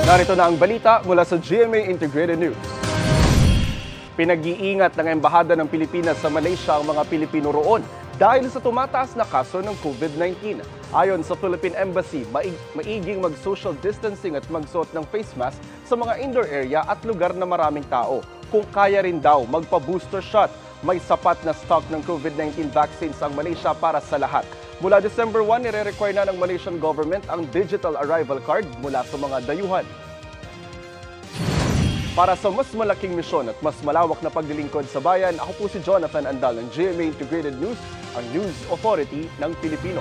Narito na ang balita mula sa GMA Integrated News. Pinag-iingat ng Embahada ng Pilipinas sa Malaysia ang mga Pilipino roon dahil sa tumataas na kaso ng COVID-19. Ayon sa Philippine Embassy, maiging mag-social distancing at magsuot ng face mask sa mga indoor area at lugar na maraming tao. Kung kaya rin daw, magpa-booster shot. May sapat na stock ng COVID-19 vaccines ang Malaysia para sa lahat. Mula December 1, nire-require na ng Malaysian government ang digital arrival card mula sa mga dayuhan. Para sa mas malaking misyon at mas malawak na paglilingkod sa bayan, ako po si Jonathan Andal ng GMA Integrated News, ang News Authority ng Pilipino.